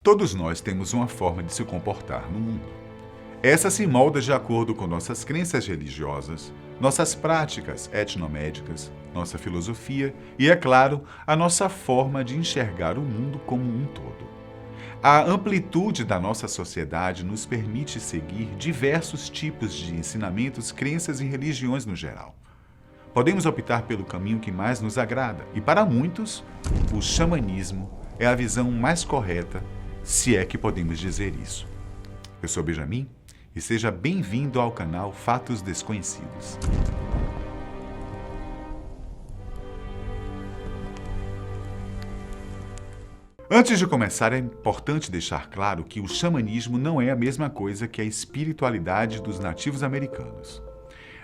Todos nós temos uma forma de se comportar no mundo. Essa se molda de acordo com nossas crenças religiosas, nossas práticas etnomédicas, nossa filosofia e, é claro, a nossa forma de enxergar o mundo como um todo. A amplitude da nossa sociedade nos permite seguir diversos tipos de ensinamentos, crenças e religiões no geral. Podemos optar pelo caminho que mais nos agrada, e para muitos, o xamanismo é a visão mais correta, se é que podemos dizer isso. Eu sou Benjamin e seja bem-vindo ao canal Fatos Desconhecidos. Antes de começar, é importante deixar claro que o xamanismo não é a mesma coisa que a espiritualidade dos nativos americanos.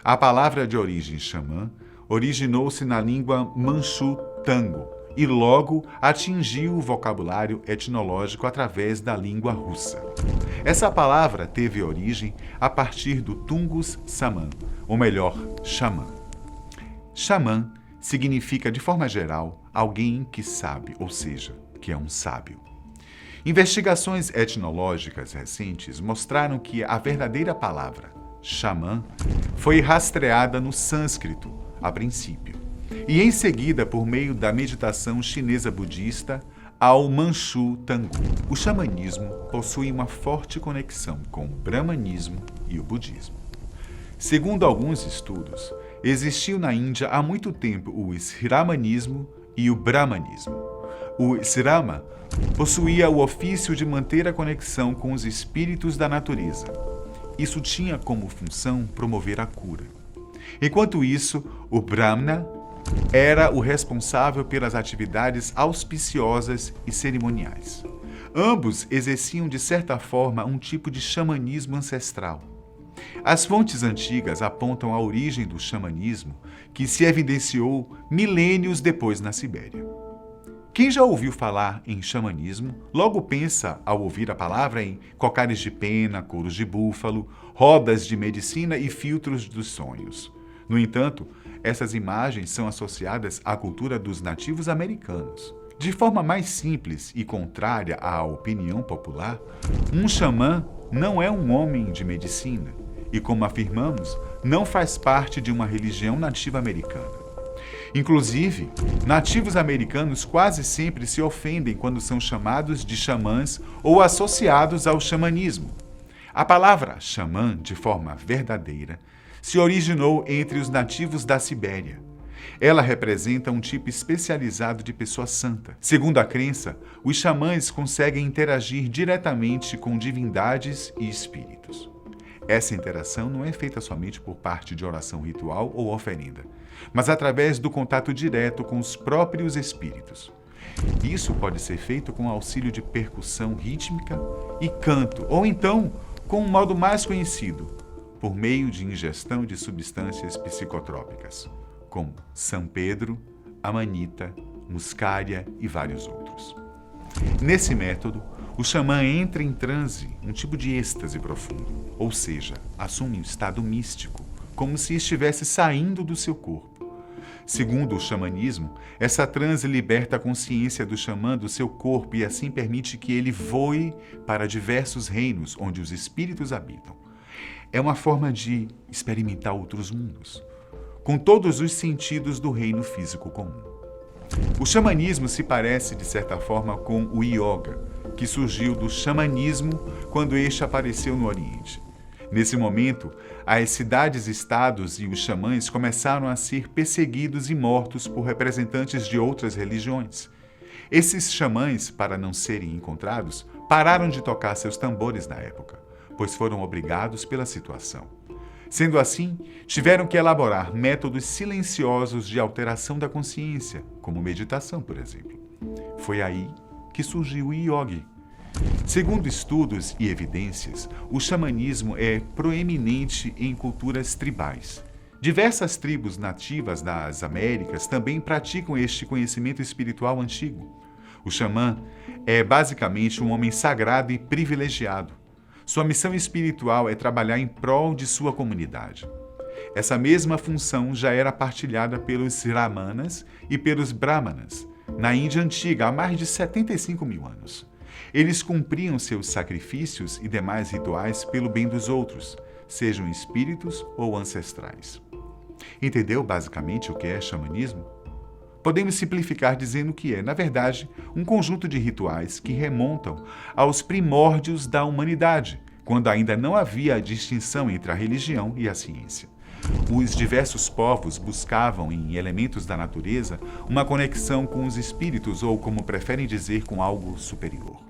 A palavra de origem xamã originou-se na língua manchu-tango e logo atingiu o vocabulário etnológico através da língua russa. Essa palavra teve origem a partir do tungus saman, ou melhor, xamã. Xamã significa, de forma geral, alguém que sabe, ou seja, que é um sábio. Investigações etnológicas recentes mostraram que a verdadeira palavra, xamã, foi rastreada no sânscrito, a princípio, e em seguida, por meio da meditação chinesa budista, ao manchu tangu. O xamanismo possui uma forte conexão com o brahmanismo e o budismo. Segundo alguns estudos, existiu na Índia há muito tempo o sramanismo e o brahmanismo. O srama possuía o ofício de manter a conexão com os espíritos da natureza. Isso tinha como função promover a cura. Enquanto isso, o brahmana era o responsável pelas atividades auspiciosas e cerimoniais. Ambos exerciam, de certa forma, um tipo de xamanismo ancestral. As fontes antigas apontam a origem do xamanismo, que se evidenciou milênios depois na Sibéria. Quem já ouviu falar em xamanismo, logo pensa, ao ouvir a palavra, em cocares de pena, couros de búfalo, rodas de medicina e filtros dos sonhos. No entanto, essas imagens são associadas à cultura dos nativos americanos. De forma mais simples e contrária à opinião popular, um xamã não é um homem de medicina e, como afirmamos, não faz parte de uma religião nativa americana. Inclusive, nativos americanos quase sempre se ofendem quando são chamados de xamãs ou associados ao xamanismo. A palavra xamã, de forma verdadeira, se originou entre os nativos da Sibéria. Ela representa um tipo especializado de pessoa santa. Segundo a crença, os xamãs conseguem interagir diretamente com divindades e espíritos. Essa interação não é feita somente por parte de oração ritual ou oferenda, mas através do contato direto com os próprios espíritos. Isso pode ser feito com auxílio de percussão rítmica e canto, ou então, com um modo mais conhecido, por meio de ingestão de substâncias psicotrópicas, como São Pedro, amanita, muscária e vários outros. Nesse método, o xamã entra em transe, um tipo de êxtase profundo, ou seja, assume um estado místico, como se estivesse saindo do seu corpo. Segundo o xamanismo, essa transe liberta a consciência do xamã do seu corpo e assim permite que ele voe para diversos reinos onde os espíritos habitam. É uma forma de experimentar outros mundos, com todos os sentidos do reino físico comum. O xamanismo se parece, de certa forma, com o yoga, que surgiu do xamanismo quando este apareceu no Oriente. Nesse momento, as cidades-estados e os xamãs começaram a ser perseguidos e mortos por representantes de outras religiões. Esses xamãs, para não serem encontrados, pararam de tocar seus tambores na época, pois foram obrigados pela situação. Sendo assim, tiveram que elaborar métodos silenciosos de alteração da consciência, como meditação, por exemplo. Foi aí que surgiu o yoga. Segundo estudos e evidências, o xamanismo é proeminente em culturas tribais. Diversas tribos nativas das Américas também praticam este conhecimento espiritual antigo. O xamã é basicamente um homem sagrado e privilegiado. Sua missão espiritual é trabalhar em prol de sua comunidade. Essa mesma função já era partilhada pelos Sramanas e pelos Brahmanas, na Índia Antiga, há mais de 75 mil anos. Eles cumpriam seus sacrifícios e demais rituais pelo bem dos outros, sejam espíritos ou ancestrais. Entendeu basicamente o que é xamanismo? Podemos simplificar dizendo que é, na verdade, um conjunto de rituais que remontam aos primórdios da humanidade, quando ainda não havia a distinção entre a religião e a ciência. Os diversos povos buscavam em elementos da natureza uma conexão com os espíritos ou, como preferem dizer, com algo superior.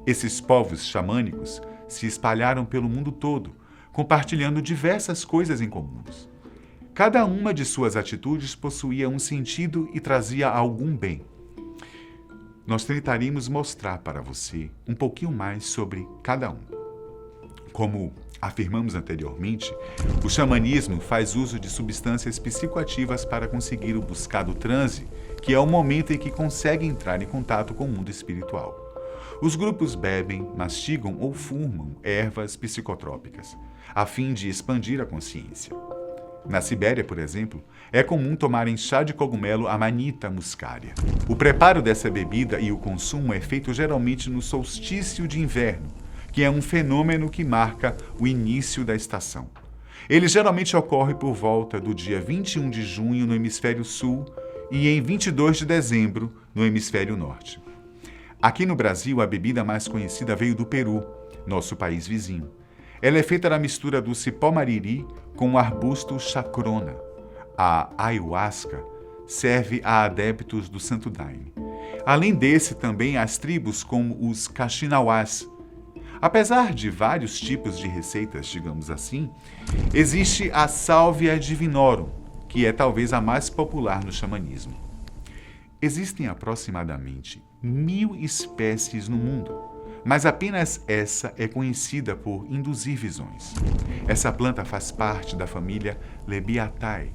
Esses povos xamânicos se espalharam pelo mundo todo, compartilhando diversas coisas em comuns. Cada uma de suas atitudes possuía um sentido e trazia algum bem. Nós tentaremos mostrar para você um pouquinho mais sobre cada um. Como afirmamos anteriormente, o xamanismo faz uso de substâncias psicoativas para conseguir o buscado transe, que é o momento em que consegue entrar em contato com o mundo espiritual. Os grupos bebem, mastigam ou fumam ervas psicotrópicas, a fim de expandir a consciência. Na Sibéria, por exemplo, é comum tomarem chá de cogumelo Amanita muscaria. O preparo dessa bebida e o consumo é feito geralmente no solstício de inverno, que é um fenômeno que marca o início da estação. Ele geralmente ocorre por volta do dia 21 de junho no hemisfério sul e em 22 de dezembro no hemisfério norte. Aqui no Brasil, a bebida mais conhecida veio do Peru, nosso país vizinho. Ela é feita da mistura do cipó mariri com o arbusto chacrona. A ayahuasca serve a adeptos do Santo Daime. Além desse, também as tribos como os Kaxinawás. Apesar de vários tipos de receitas, digamos assim, existe a Salvia divinorum, que é talvez a mais popular no xamanismo. Existem aproximadamente 1000 espécies no mundo, mas apenas essa é conhecida por induzir visões. Essa planta faz parte da família Lebiatae,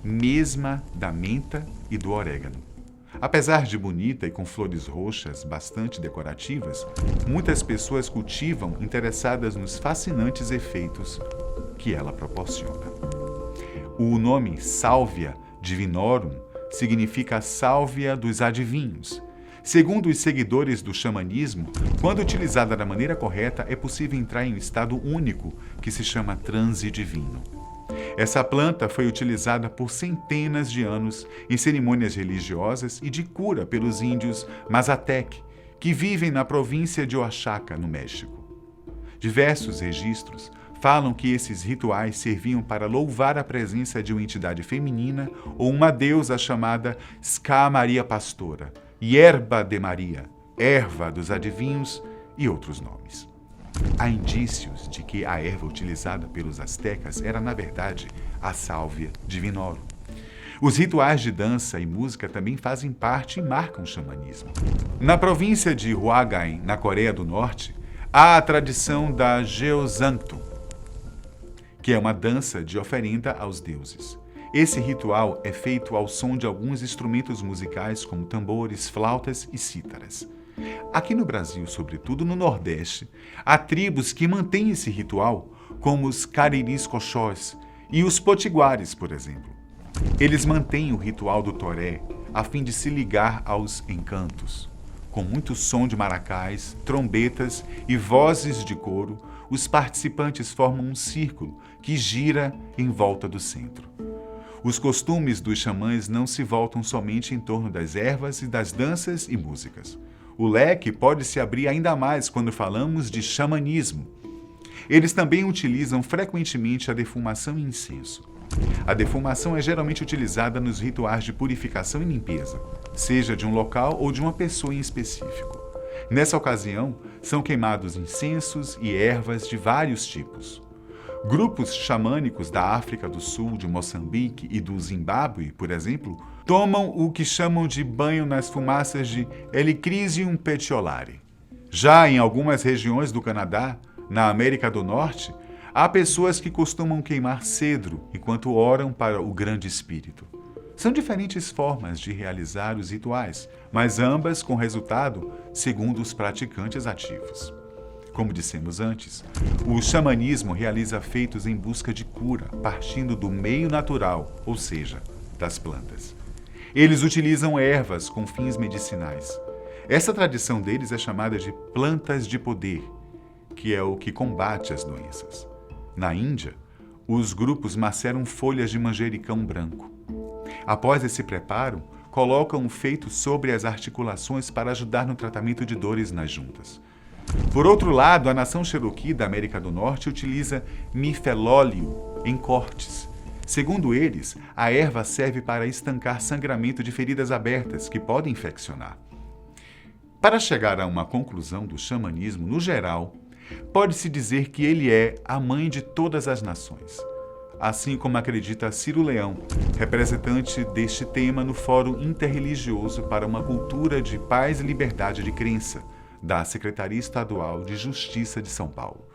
mesma da menta e do orégano. Apesar de bonita e com flores roxas bastante decorativas, muitas pessoas cultivam interessadas nos fascinantes efeitos que ela proporciona. O nome Salvia divinorum significa sálvia dos adivinhos. Segundo os seguidores do xamanismo, quando utilizada da maneira correta, é possível entrar em um estado único que se chama transe divino. Essa planta foi utilizada por centenas de anos em cerimônias religiosas e de cura pelos índios Mazatec, que vivem na província de Oaxaca, no México. Diversos registros falam que esses rituais serviam para louvar a presença de uma entidade feminina ou uma deusa chamada Ska Maria Pastora, Yerba de Maria, erva dos adivinhos e outros nomes. Há indícios de que a erva utilizada pelos astecas era, na verdade, a Salvia divinorum. Os rituais de dança e música também fazem parte e marcam o xamanismo. Na província de Hwagain, na Coreia do Norte, há a tradição da Jeosantu, que é uma dança de oferenda aos deuses. Esse ritual é feito ao som de alguns instrumentos musicais como tambores, flautas e cítaras. Aqui no Brasil, sobretudo no Nordeste, há tribos que mantêm esse ritual, como os Cariris Coxós e os Potiguares, por exemplo. Eles mantêm o ritual do toré a fim de se ligar aos encantos. Com muito som de maracás, trombetas e vozes de coro, os participantes formam um círculo que gira em volta do centro. Os costumes dos xamãs não se voltam somente em torno das ervas e das danças e músicas. O leque pode se abrir ainda mais quando falamos de xamanismo. Eles também utilizam frequentemente a defumação e incenso. A defumação é geralmente utilizada nos rituais de purificação e limpeza, seja de um local ou de uma pessoa em específico. Nessa ocasião, são queimados incensos e ervas de vários tipos. Grupos xamânicos da África do Sul, de Moçambique e do Zimbábue, por exemplo, tomam o que chamam de banho nas fumaças de Helichrysum petiolare. Já em algumas regiões do Canadá, na América do Norte, há pessoas que costumam queimar cedro enquanto oram para o Grande Espírito. São diferentes formas de realizar os rituais, mas ambas com resultado segundo os praticantes ativos. Como dissemos antes, o xamanismo realiza feitos em busca de cura, partindo do meio natural, ou seja, das plantas. Eles utilizam ervas com fins medicinais. Essa tradição deles é chamada de plantas de poder, que é o que combate as doenças. Na Índia, os grupos maceram folhas de manjericão branco. Após esse preparo, colocam o feito sobre as articulações para ajudar no tratamento de dores nas juntas. Por outro lado, a nação Cherokee da América do Norte utiliza mifelóleo em cortes. Segundo eles, a erva serve para estancar sangramento de feridas abertas que podem infeccionar. Para chegar a uma conclusão do xamanismo no geral, pode-se dizer que ele é a mãe de todas as nações. Assim como acredita Ciro Leão, representante deste tema no Fórum Interreligioso para uma Cultura de Paz e Liberdade de Crença, da Secretaria Estadual de Justiça de São Paulo.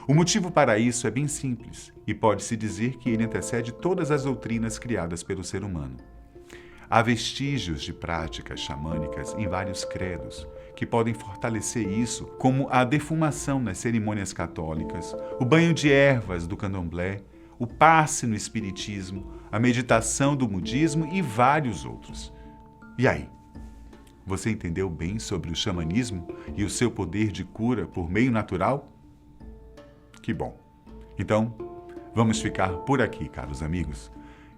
O motivo para isso é bem simples, e pode-se dizer que ele antecede todas as doutrinas criadas pelo ser humano. Há vestígios de práticas xamânicas em vários credos, que podem fortalecer isso, como a defumação nas cerimônias católicas, o banho de ervas do candomblé, o passe no espiritismo, a meditação do budismo e vários outros. E aí? Você entendeu bem sobre o xamanismo e o seu poder de cura por meio natural? Que bom! Então, vamos ficar por aqui, caros amigos.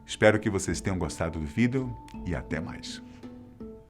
Espero que vocês tenham gostado do vídeo e até mais.